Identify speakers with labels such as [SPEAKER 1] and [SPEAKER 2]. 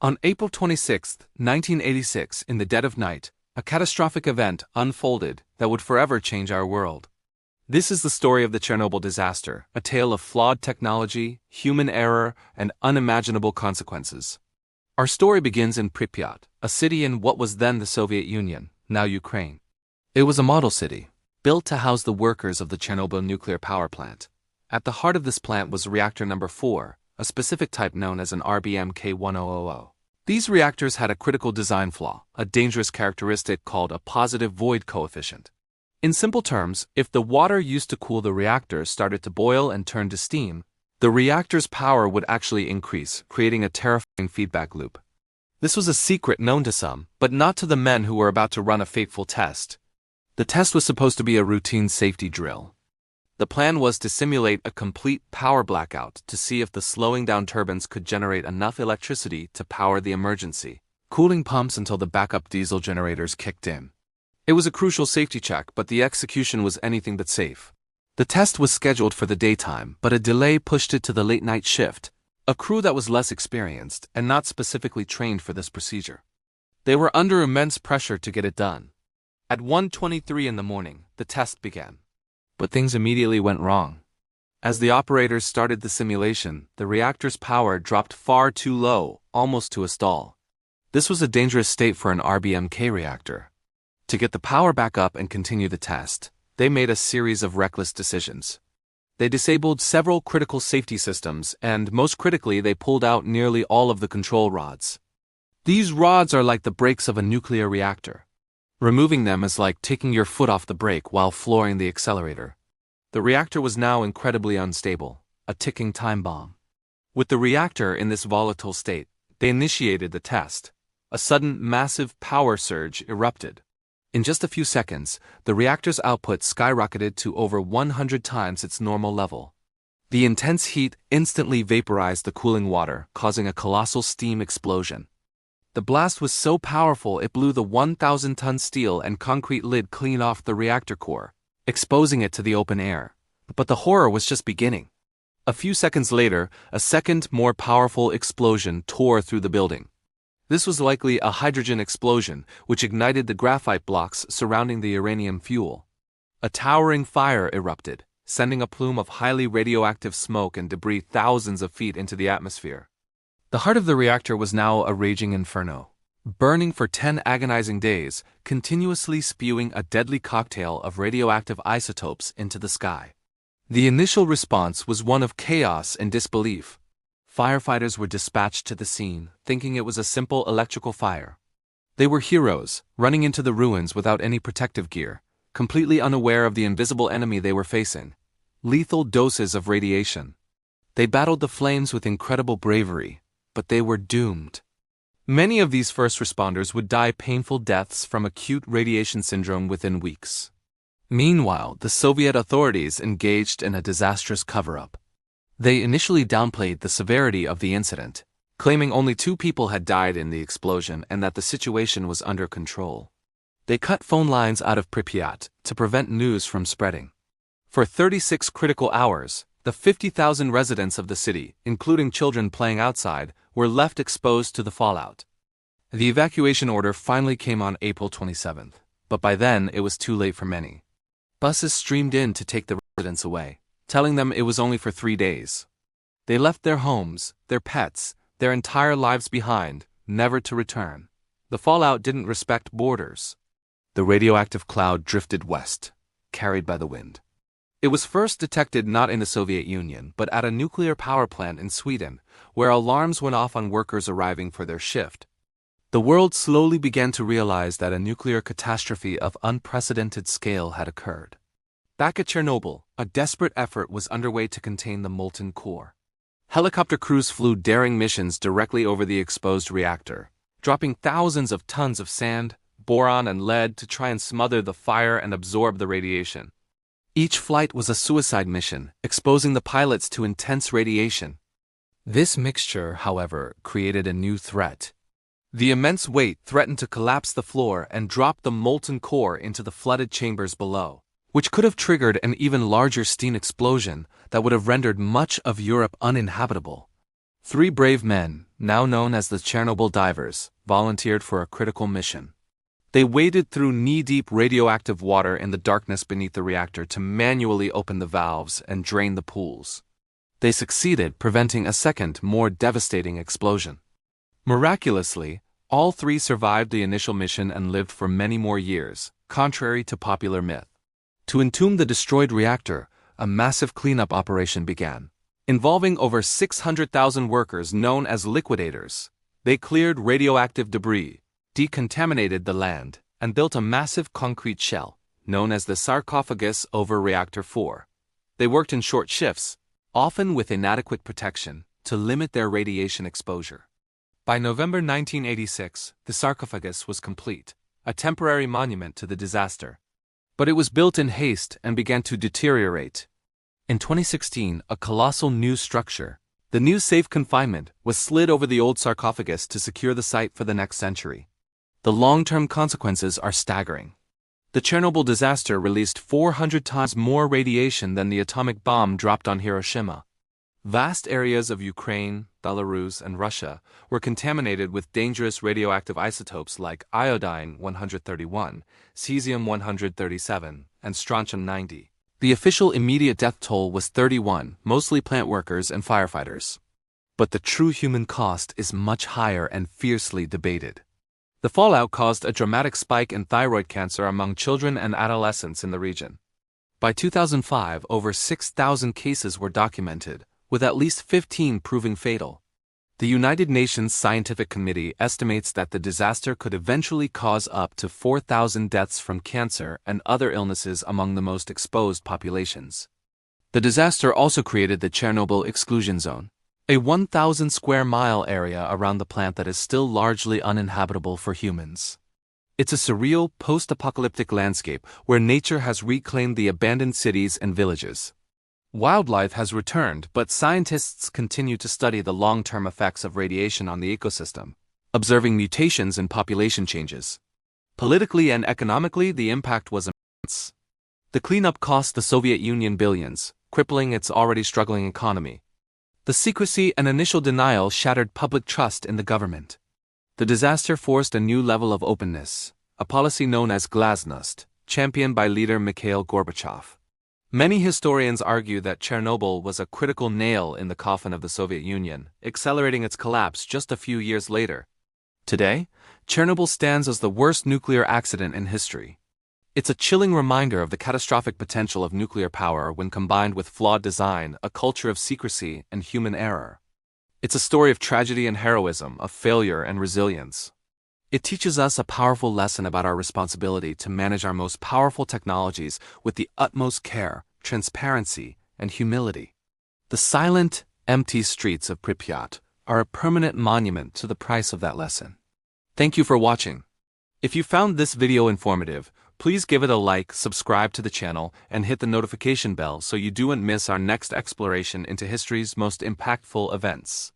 [SPEAKER 1] On April 26, 1986, in the dead of night, a catastrophic event unfolded that would forever change our world. This is the story of the Chernobyl disaster, a tale of flawed technology, human error, and unimaginable consequences. Our story begins in Pripyat, a city in what was then the Soviet Union, now Ukraine. It was a model city, built to house the workers of the Chernobyl Nuclear Power Plant. At the heart of this plant was Reactor No. 4, a specific type known as an RBMK-1000. These reactors had a critical design flaw, a dangerous characteristic called a positive void coefficient. In simple terms, if the water used to cool the reactor started to boil and turn to steam, the reactor's power would actually increase, creating a terrifying feedback loop. This was a secret known to some, but not to the men who were about to run a fateful test. The test was supposed to be a routine safety drill. The plan was to simulate a complete power blackout to see if the slowing down turbines could generate enough electricity to power the emergency cooling pumps until the backup diesel generators kicked in. It was a crucial safety check, but the execution was anything but safe. The test was scheduled for the daytime, but a delay pushed it to the late-night shift, a crew that was less experienced and not specifically trained for this procedure. They were under immense pressure to get it done. At 1:23 in the morning, the test began. But things immediately went wrong. As the operators started the simulation, the reactor's power dropped far too low, almost to a stall. This was a dangerous state for an RBMK reactor. To get the power back up and continue the test, they made a series of reckless decisions. They disabled several critical safety systems, and most critically, they pulled out nearly all of the control rods. These rods are like the brakes of a nuclear reactor. Removing them is like taking your foot off the brake while flooring the accelerator. The reactor was now incredibly unstable, a ticking time bomb. With the reactor in this volatile state, they initiated the test. A sudden, massive power surge erupted. In just a few seconds, the reactor's output skyrocketed to over 100 times its normal level. The intense heat instantly vaporized the cooling water, causing a colossal steam explosion. The blast was so powerful it blew the 1,000-ton steel and concrete lid clean off the reactor core, exposing it to the open air. But the horror was just beginning. A few seconds later, a second, more powerful explosion tore through the building. This was likely a hydrogen explosion, which ignited the graphite blocks surrounding the uranium fuel. A towering fire erupted, sending a plume of highly radioactive smoke and debris thousands of feet into the atmosphere. The heart of the reactor was now a raging inferno, burning for 10 agonizing days, continuously spewing a deadly cocktail of radioactive isotopes into the sky. The initial response was one of chaos and disbelief. Firefighters were dispatched to the scene, thinking it was a simple electrical fire. They were heroes, running into the ruins without any protective gear, completely unaware of the invisible enemy they were facing: lethal doses of radiation. They battled the flames with incredible bravery, but they were doomed. Many of these first responders would die painful deaths from acute radiation syndrome within weeks. Meanwhile, the Soviet authorities engaged in a disastrous cover-up. They initially downplayed the severity of the incident, claiming only 2 people had died in the explosion and that the situation was under control. They cut phone lines out of Pripyat to prevent news from spreading. For 36 critical hours, the 50,000 residents of the city, including children playing outside, were left exposed to the fallout. The evacuation order finally came on April 27th, but by then it was too late for many. Buses streamed in to take the residents away, telling them it was only for 3 days. They left their homes, their pets, their entire lives behind, never to return. The fallout didn't respect borders. The radioactive cloud drifted west, carried by the wind. It was first detected not in the Soviet Union, but at a nuclear power plant in Sweden, where alarms went off on workers arriving for their shift. The world slowly began to realize that a nuclear catastrophe of unprecedented scale had occurred. Back at Chernobyl, a desperate effort was underway to contain the molten core. Helicopter crews flew daring missions directly over the exposed reactor, dropping thousands of tons of sand, boron, and lead to try and smother the fire and absorb the radiation. Each flight was a suicide mission, exposing the pilots to intense radiation. This mixture, however, created a new threat. The immense weight threatened to collapse the floor and drop the molten core into the flooded chambers below, which could have triggered an even larger steam explosion that would have rendered much of Europe uninhabitable. Three brave men, now known as the Chernobyl divers, volunteered for a critical mission. They waded through knee-deep radioactive water in the darkness beneath the reactor to manually open the valves and drain the pools. They succeeded, preventing a second, more devastating explosion. Miraculously, all three survived the initial mission and lived for many more years, contrary to popular myth. To entomb the destroyed reactor, a massive cleanup operation began. Involving over 600,000 workers known as liquidators, they cleared radioactive debris, decontaminated the land, and built a massive concrete shell, known as the sarcophagus over Reactor 4. They worked in short shifts, often with inadequate protection, to limit their radiation exposure. By November 1986, the sarcophagus was complete, a temporary monument to the disaster. But it was built in haste and began to deteriorate. In 2016, a colossal new structure, the new safe confinement, was slid over the old sarcophagus to secure the site for the next century. The long-term consequences are staggering. The Chernobyl disaster released 400 times more radiation than the atomic bomb dropped on Hiroshima. Vast areas of Ukraine, Belarus, and Russia were contaminated with dangerous radioactive isotopes like iodine-131, cesium-137, and strontium-90. The official immediate death toll was 31, mostly plant workers and firefighters. But the true human cost is much higher and fiercely debated. The fallout caused a dramatic spike in thyroid cancer among children and adolescents in the region. By 2005, over 6,000 cases were documented, with at least 15 proving fatal. The United Nations Scientific Committee estimates that the disaster could eventually cause up to 4,000 deaths from cancer and other illnesses among the most exposed populations. The disaster also created the Chernobyl Exclusion Zone, a 1,000 square mile area around the plant that is still largely uninhabitable for humans. It's a surreal, post-apocalyptic landscape where nature has reclaimed the abandoned cities and villages. Wildlife has returned, but scientists continue to study the long-term effects of radiation on the ecosystem, observing mutations and population changes. Politically and economically, the impact was immense. The cleanup cost the Soviet Union billions, crippling its already struggling economy. The secrecy and initial denial shattered public trust in the government. The disaster forced a new level of openness, a policy known as glasnost, championed by leader Mikhail Gorbachev. Many historians argue that Chernobyl was a critical nail in the coffin of the Soviet Union, accelerating its collapse just a few years later. Today, Chernobyl stands as the worst nuclear accident in history. It's a chilling reminder of the catastrophic potential of nuclear power when combined with flawed design, a culture of secrecy, and human error. It's a story of tragedy and heroism, of failure and resilience. It teaches us a powerful lesson about our responsibility to manage our most powerful technologies with the utmost care, transparency, and humility. The silent, empty streets of Pripyat are a permanent monument to the price of that lesson. Thank you for watching. If you found this video informative, please give it a like, subscribe to the channel, and hit the notification bell so you don't miss our next exploration into history's most impactful events.